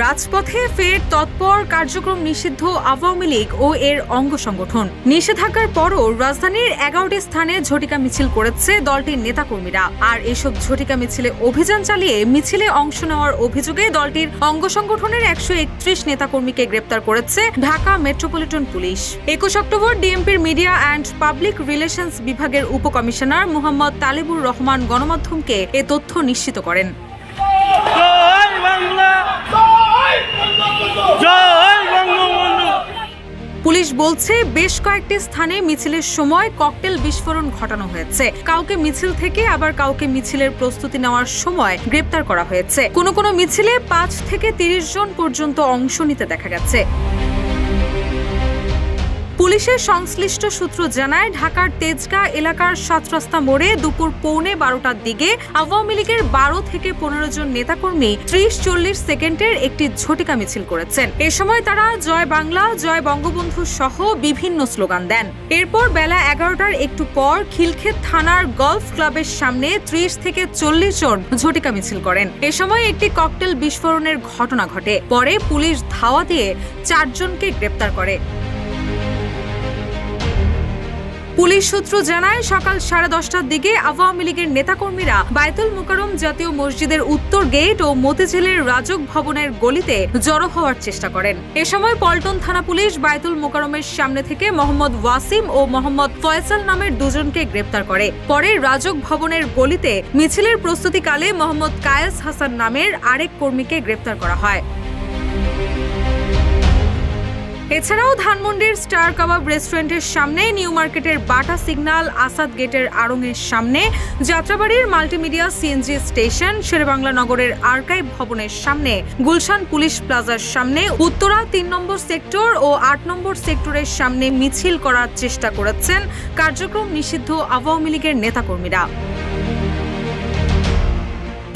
রাজপথে ফের তৎপর কার্যক্রম নিষিদ্ধ আওয়ামী লীগ ও এর অঙ্গ সংগঠন। নিষেধাজ্ঞার পরও রাজধানীর 11টি স্থানে ঝটিকা মিছিল করেছে দলটির নেতাকর্মীরা। আর এসব ঝটিকা মিছিলে অভিযান চালিয়ে মিছিলে অংশ নেওয়ার অভিযোগে দলটির অঙ্গ সংগঠনের 131 নেতাকর্মীকে গ্রেপ্তার করেছে ঢাকা মেট্রোপলিটন পুলিশ। 21 অক্টোবর ডিএমপির মিডিয়া অ্যান্ড পাবলিক রিলেশনস বিভাগের উপকমিশনার মোহাম্মদ তালেবুর রহমান গণমাধ্যমকে এ তথ্য নিশ্চিত করেন। পুলিশ বলছে বেশ কয়েকটি স্থানে মিছিলের সময় ককটেল বিস্ফোরণ ঘটানো হয়েছে। কাউকে মিছিল থেকে আবার কাউকে মিছিলের প্রস্তুতি নেওয়ার সময় গ্রেপ্তার করা হয়েছে। কোনো মিছিলে 5 থেকে 30 জন পর্যন্ত অংশ নিতে দেখা গেছে। পুলিশের সংশ্লিষ্ট সূত্র জানায়, ঢাকার তেজগাঁ এলাকার 7 রাস্তা মোড়ে দুপুর 11:15টার দিকে আওয়ামী লীগের 12 থেকে 15 জন নেতাকর্মী 30-40 সেকেন্ডের একটি ঝটিকা মিছিল করেছেন। এ সময় তারা জয় বাংলা, জয় বঙ্গবন্ধু সহ বিভিন্ন স্লোগান দেন। এরপর বেলা 11টার একটু পর খিলক্ষেত থানার গলফ ক্লাবের সামনে 30 থেকে 40 জন ঝটিকা মিছিল করেন। এ সময় একটি ককটেল বিস্ফোরণের ঘটনা ঘটে। পরে পুলিশ ধাওয়া দিয়ে 4 জনকে গ্রেপ্তার করে। পুলিশ সূত্র জানায়, সকাল 10:30টার দিকে আওয়ামী লীগের নেতাকর্মীরা বায়তুল মোকাররম জাতীয় মসজিদের উত্তর গেট ও মতিঝিলের রাজক ভবনের গলিতে জড়ো হওয়ার চেষ্টা করেন। এ সময় পল্টন থানা পুলিশ বায়তুল মোকাররমের সামনে থেকে মোহাম্মদ ওয়াসিম ও মোহাম্মদ ফয়সাল নামের 2 জনকে গ্রেপ্তার করে। পরে রাজক ভবনের গলিতে মিছিলের প্রস্তুতিকালে মোহাম্মদ কায়েস হাসান নামের আরেক কর্মীকে গ্রেপ্তার করা হয়। এছাড়াও ধানমন্ডির স্টার কাবাব রেস্টুরেন্টের সামনে, নিউ মার্কেটের বাটা সিগন্যাল, আসাদ গেটের আড়ংয়ের সামনে, যাত্রাবাড়ির মাল্টিমিডিয়া সিএনজি স্টেশন, শেরেবাংলা নগরের আর্কাইভ ভবনের সামনে, গুলশান পুলিশ প্লাজার সামনে, উত্তরা 3 নম্বর সেক্টর ও 8 নম্বর সেক্টরের সামনে মিছিল করার চেষ্টা করেছেন কার্যক্রম নিষিদ্ধ আওয়ামী লীগের নেতাকর্মীরা।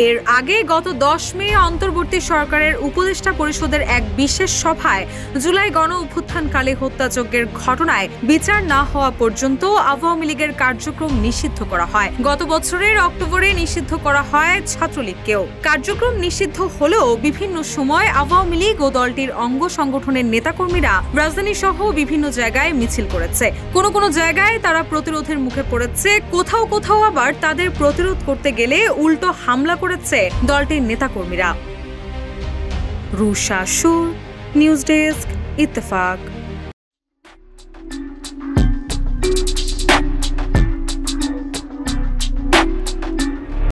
এর আগে গত 10 মে অন্তর্বর্তী সরকারের উপদেষ্টা পরিষদের এক বিশেষ সভায় জুলাই গণ অভ্যুত্থানকালে হত্যাযজ্ঞের ঘটনায় বিচার না হওয়া পর্যন্ত আওয়ামী লীগের কার্যক্রম নিষিদ্ধ করা হয়। গত বছরের অক্টোবরে নিষিদ্ধ করা হয় ছাত্রলীগকেও। কার্যক্রম নিষিদ্ধ হলেও বিভিন্ন সময় আওয়ামী লীগ ও দলটির অঙ্গ সংগঠনের নেতাকর্মীরা রাজধানী সহ বিভিন্ন জায়গায় মিছিল করেছে। কোনো জায়গায় তারা প্রতিরোধের মুখে পড়েছে, কোথাও আবার তাদের প্রতিরোধ করতে গেলে উল্টো হামলা করেছে দলটির নেতাকর্মীরা। রুশা সুর, নিউজ ডেস্ক, ইত্তেফাক।